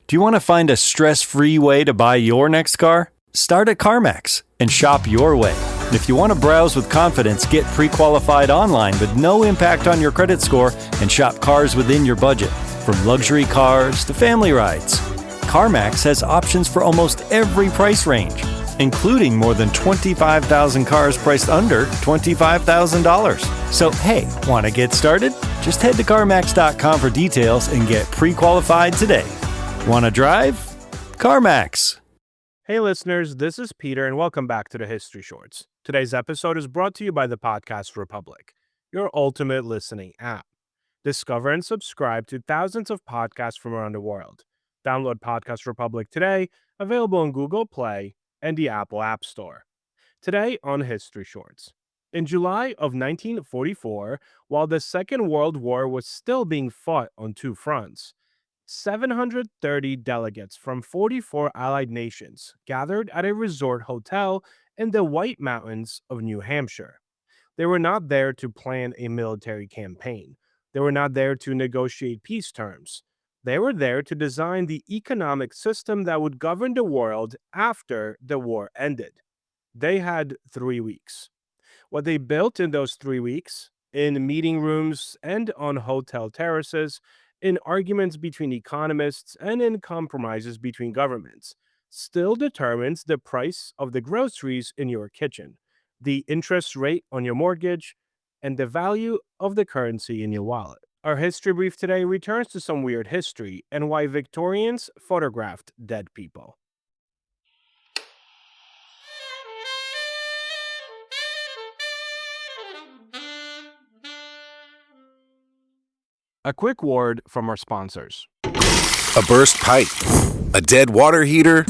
Do you want to find a stress-free way to buy your next car? Start at CarMax and shop your way. If you want to browse with confidence, get pre-qualified online with no impact on your credit score and shop cars within your budget, from luxury cars to family rides. CarMax has options for almost every price range, including more than 25,000 cars priced under $25,000. So hey, want to get started? Just head to CarMax.com for details and get pre-qualified today. Want to drive? CarMax. Hey listeners, this is Peter and welcome back to the History Shorts. Today's episode is brought to you by the Podcast Republic, your ultimate listening app. Discover and subscribe to thousands of podcasts from around the world. Download Podcast Republic today, available on Google Play and the Apple App Store. Today on History Shorts. In July of 1944, while the Second World War was still being fought on two fronts, 730 delegates from 44 Allied nations gathered at a resort hotel in the White Mountains of New Hampshire. They were not there to plan a military campaign. They were not there to negotiate peace terms. They were there to design the economic system that would govern the world after the war ended. They had 3 weeks. What they built in those 3 weeks, in meeting rooms and on hotel terraces, in arguments between economists and in compromises between governments, still determines the price of the groceries in your kitchen, the interest rate on your mortgage, and the value of the currency in your wallet. Our history brief today returns to some weird history and why Victorians photographed dead people. A quick word from our sponsors. A burst pipe, a dead water heater,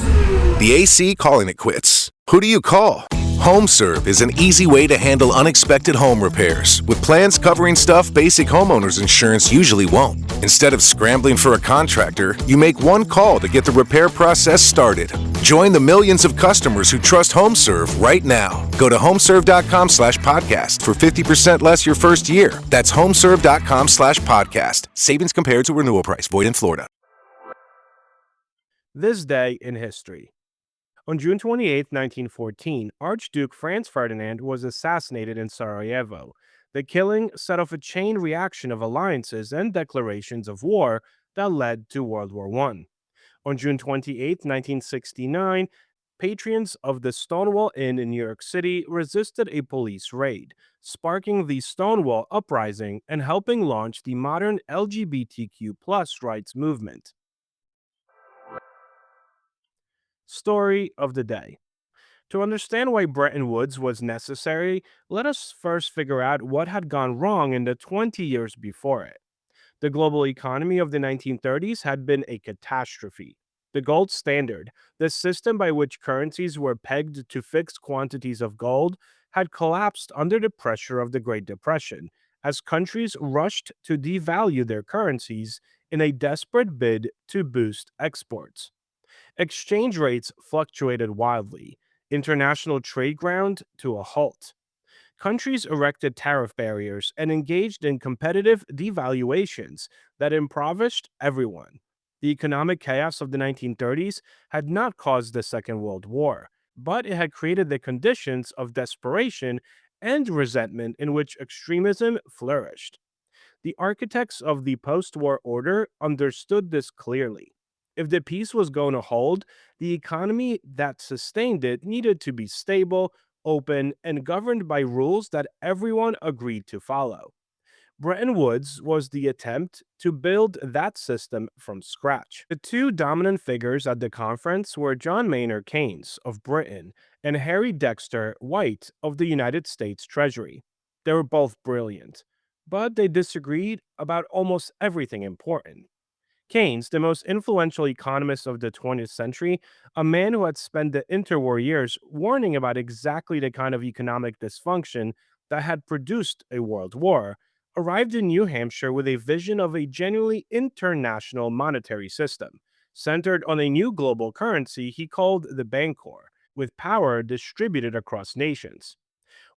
the AC calling it quits. Who do you call? HomeServe is an easy way to handle unexpected home repairs, with plans covering stuff basic homeowners insurance usually won't. Instead of scrambling for a contractor, you make one call to get the repair process started. Join the millions of customers who trust HomeServe right now. Go to homeserve.com/podcast for 50% less your first year. That's homeserve.com/podcast. Savings compared to renewal price. Void in Florida. This day in history. On June 28, 1914, Archduke Franz Ferdinand was assassinated in Sarajevo. The killing set off a chain reaction of alliances and declarations of war that led to World War I. On June 28, 1969, patrons of the Stonewall Inn in New York City resisted a police raid, sparking the Stonewall Uprising and helping launch the modern LGBTQ+ rights movement. Story of the day. To understand why Bretton Woods was necessary, let us first figure out what had gone wrong in the 20 years before it. The global economy of the 1930s had been a catastrophe. The gold standard, the system by which currencies were pegged to fixed quantities of gold, had collapsed under the pressure of the Great Depression, as countries rushed to devalue their currencies in a desperate bid to boost exports. Exchange rates fluctuated wildly, international trade ground to a halt. Countries erected tariff barriers and engaged in competitive devaluations that impoverished everyone. The economic chaos of the 1930s had not caused the Second World War, but it had created the conditions of desperation and resentment in which extremism flourished. The architects of the post-war order understood this clearly. If the peace was going to hold, the economy that sustained it needed to be stable, open, and governed by rules that everyone agreed to follow. Bretton Woods was the attempt to build that system from scratch. The two dominant figures at the conference were John Maynard Keynes of Britain and Harry Dexter White of the United States Treasury. They were both brilliant, but they disagreed about almost everything important. Keynes, the most influential economist of the 20th century, a man who had spent the interwar years warning about exactly the kind of economic dysfunction that had produced a world war, arrived in New Hampshire with a vision of a genuinely international monetary system, centered on a new global currency he called the Bancor, with power distributed across nations.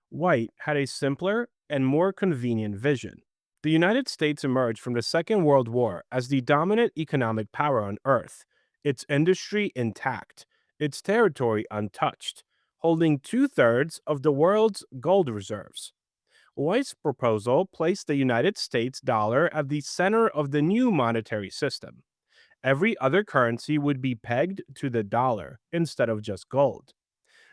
White had a simpler and more convenient vision. The United States emerged from the Second World War as the dominant economic power on Earth. its industry intact, its territory untouched, holding two-thirds of the world's gold reserves. White's proposal placed the United States dollar at the center of the new monetary system. Every other currency would be pegged to the dollar instead of just gold.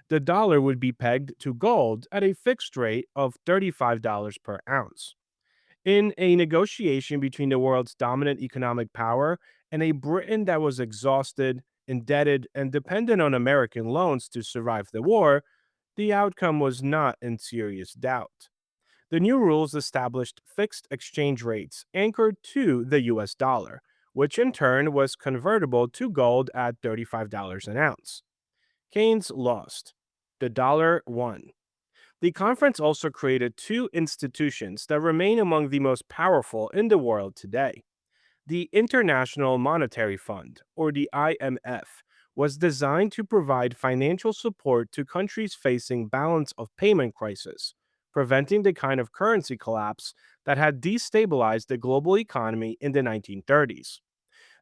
The dollar would be pegged to gold at a fixed rate of $35 per ounce. In a negotiation between the world's dominant economic power and a Britain that was exhausted, indebted, and dependent on American loans to survive the war, the outcome was not in serious doubt. The new rules established fixed exchange rates anchored to the US dollar, which in turn was convertible to gold at $35 an ounce. Keynes lost. The dollar won. The conference also created two institutions that remain among the most powerful in the world today. The International Monetary Fund, or the IMF, was designed to provide financial support to countries facing balance of payment crisis, preventing the kind of currency collapse that had destabilized the global economy in the 1930s.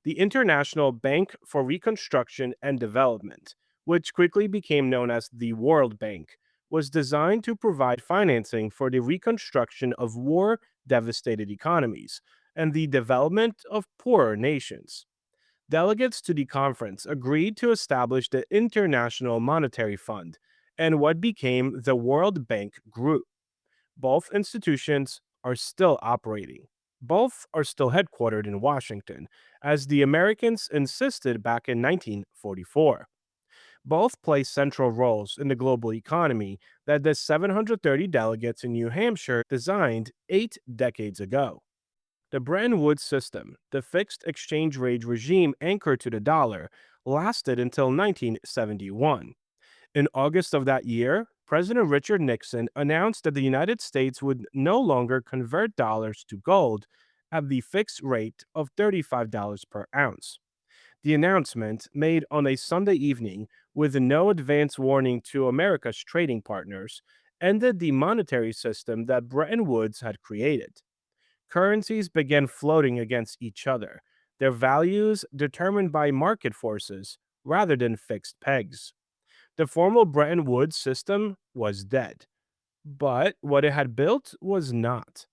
The International Bank for Reconstruction and Development, which quickly became known as the World Bank, was designed to provide financing for the reconstruction of war devastated economies and the development of poorer nations. Delegates to the conference agreed to establish the International Monetary Fund and what became the World Bank Group. Both institutions are still operating. Both are still headquartered in Washington, as the Americans insisted back in 1944. Both play central roles in the global economy that the 730 delegates in New Hampshire designed 8 decades ago. The Bretton Woods system, the fixed exchange rate regime anchored to the dollar, lasted until 1971. In August of that year, President Richard Nixon announced that the United States would no longer convert dollars to gold at the fixed rate of $35 per ounce. The announcement, made on a Sunday evening with no advance warning to America's trading partners, ended the monetary system that Bretton Woods had created. Currencies began floating against each other, their values determined by market forces rather than fixed pegs. The formal Bretton Woods system was dead, but what it had built was not.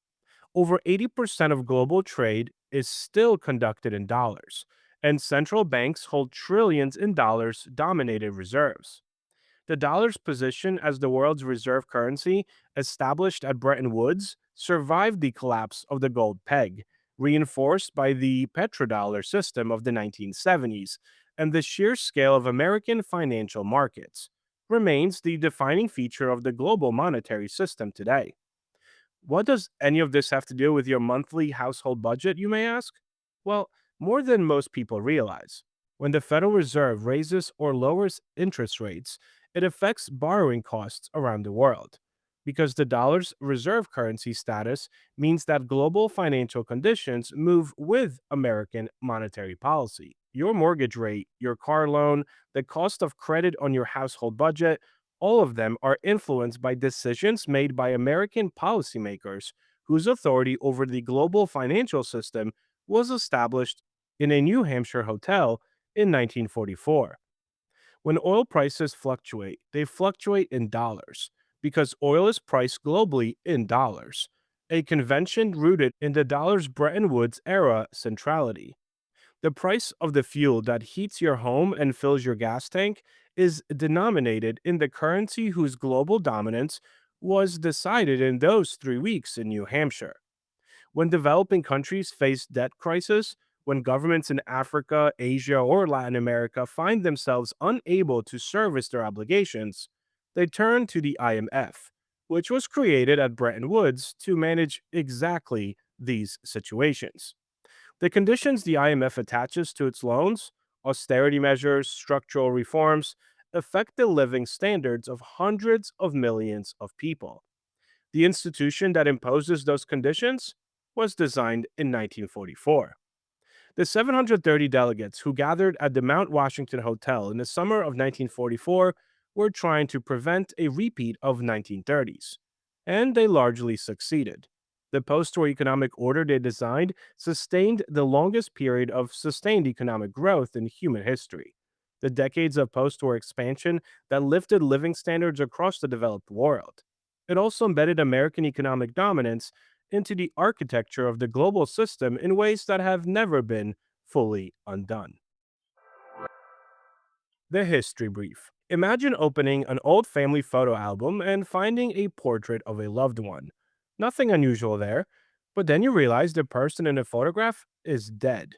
Over 80% of global trade is still conducted in dollars, and central banks hold trillions in dollars dominated reserves. The dollar's position as the world's reserve currency, established at Bretton Woods, survived the collapse of the gold peg, reinforced by the petrodollar system of the 1970s and the sheer scale of American financial markets. Remains the defining feature of the global monetary system today. What does any of this have to do with your monthly household budget, you may ask? Well, more than most people realize. When the Federal Reserve raises or lowers interest rates, it affects borrowing costs around the world. Because the dollar's reserve currency status means that global financial conditions move with American monetary policy. Your mortgage rate, your car loan, the cost of credit on your household budget, all of them are influenced by decisions made by American policymakers whose authority over the global financial system was established in a New Hampshire hotel in 1944. When oil prices fluctuate, they fluctuate in dollars because oil is priced globally in dollars, a convention rooted in the dollar's Bretton Woods era centrality. The price of the fuel that heats your home and fills your gas tank is denominated in the currency whose global dominance was decided in those 3 weeks in New Hampshire. When developing countries face debt crisis, when governments in Africa, Asia, or Latin America find themselves unable to service their obligations, they turn to the IMF, which was created at Bretton Woods to manage exactly these situations. The conditions the IMF attaches to its loans, austerity measures, structural reforms, affect the living standards of hundreds of millions of people. The institution that imposes those conditions was designed in 1944. The 730 delegates who gathered at the Mount Washington Hotel in the summer of 1944 were trying to prevent a repeat of 1930s, and they largely succeeded. The post war economic order they designed sustained the longest period of sustained economic growth in human history. The decades of post war expansion that lifted living standards across the developed world. It also embedded American economic dominance into the architecture of the global system in ways that have never been fully undone. The History Brief. Imagine opening an old family photo album and finding a portrait of a loved one. Nothing unusual there, but then you realize the person in the photograph is dead.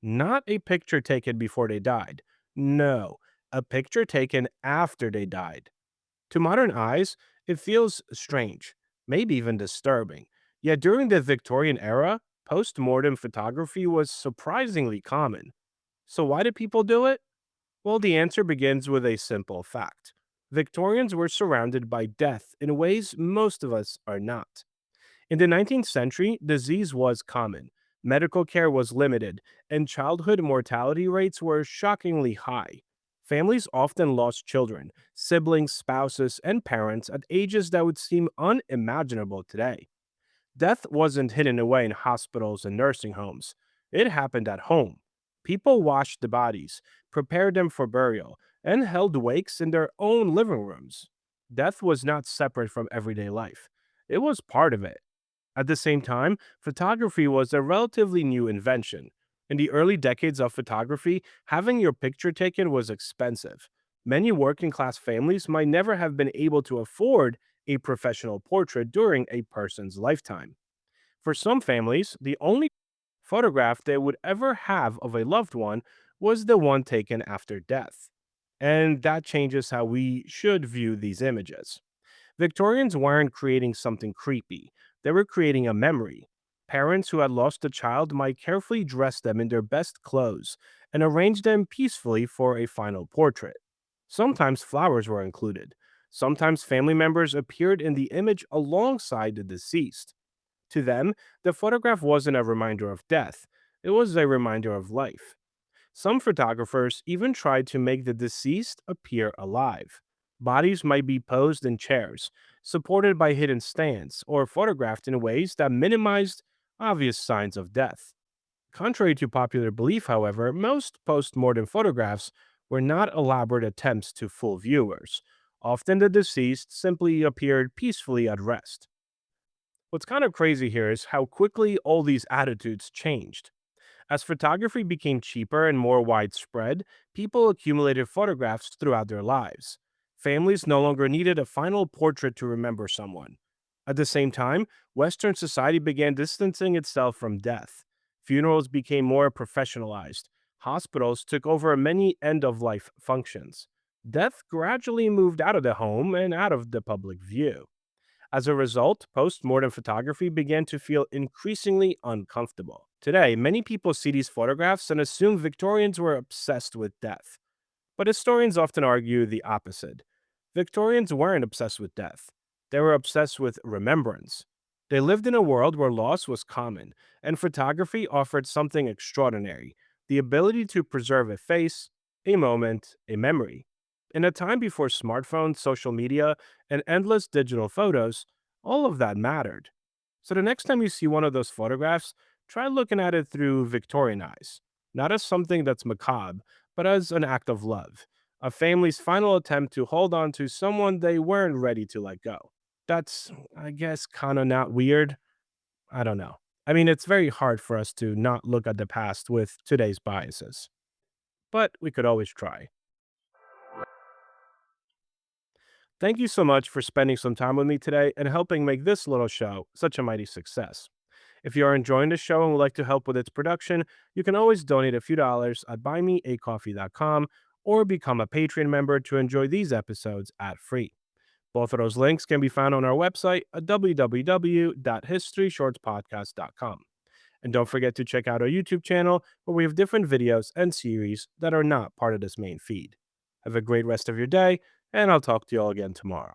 Not a picture taken before they died. No, a picture taken after they died. To modern eyes, it feels strange, maybe even disturbing. Yet during the Victorian era, post mortem photography was surprisingly common. So, why did people do it? Well, the answer begins with a simple fact. Victorians were surrounded by death in ways most of us are not. In the 19th century, disease was common, medical care was limited, and childhood mortality rates were shockingly high. Families often lost children, siblings, spouses, and parents at ages that would seem unimaginable today. Death wasn't hidden away in hospitals and nursing homes. It happened at home. People washed the bodies, prepared them for burial, and held wakes in their own living rooms. Death was not separate from everyday life. It was part of it. At the same time, photography was a relatively new invention. In the early decades of photography, having your picture taken was expensive. Many working class families might never have been able to afford a professional portrait during a person's lifetime. For some families, the only photograph they would ever have of a loved one was the one taken after death. And that changes how we should view these images. Victorians weren't creating something creepy, they were creating a memory. Parents who had lost a child might carefully dress them in their best clothes and arrange them peacefully for a final portrait. Sometimes flowers were included. Sometimes family members appeared in the image alongside the deceased. To them, the photograph wasn't a reminder of death, it was a reminder of life. Some photographers even tried to make the deceased appear alive. Bodies might be posed in chairs, supported by hidden stands, or photographed in ways that minimized obvious signs of death. Contrary to popular belief, however, most post-mortem photographs were not elaborate attempts to fool viewers. Often the deceased simply appeared peacefully at rest. What's kind of crazy here is how quickly all these attitudes changed. As photography became cheaper and more widespread, people accumulated photographs throughout their lives. Families no longer needed a final portrait to remember someone. At the same time, Western society began distancing itself from death. Funerals became more professionalized. Hospitals took over many end of life functions. Death gradually moved out of the home and out of the public view. As a result, post-mortem photography began to feel increasingly uncomfortable. Today, many people see these photographs and assume Victorians were obsessed with death. But historians often argue the opposite. Victorians weren't obsessed with death. They were obsessed with remembrance. They lived in a world where loss was common, and photography offered something extraordinary: the ability to preserve a face, a moment, a memory. In a time before smartphones, social media, and endless digital photos, all of that mattered. So the next time you see one of those photographs, try looking at it through Victorian eyes, not as something that's macabre, but as an act of love, a family's final attempt to hold on to someone they weren't ready to let go. That's, I guess, kind of not weird. I don't know. I mean, it's very hard for us to not look at the past with today's biases, but we could always try. Thank you so much for spending some time with me today and helping make this little show such a mighty success. If you are enjoying the show and would like to help with its production, you can always donate a few dollars at buymeacoffee.com or become a Patreon member to enjoy these episodes ad-free. Both of those links can be found on our website at www.historyshortspodcast.com. And don't forget to check out our YouTube channel where we have different videos and series that are not part of this main feed. Have a great rest of your day, and I'll talk to you all again tomorrow.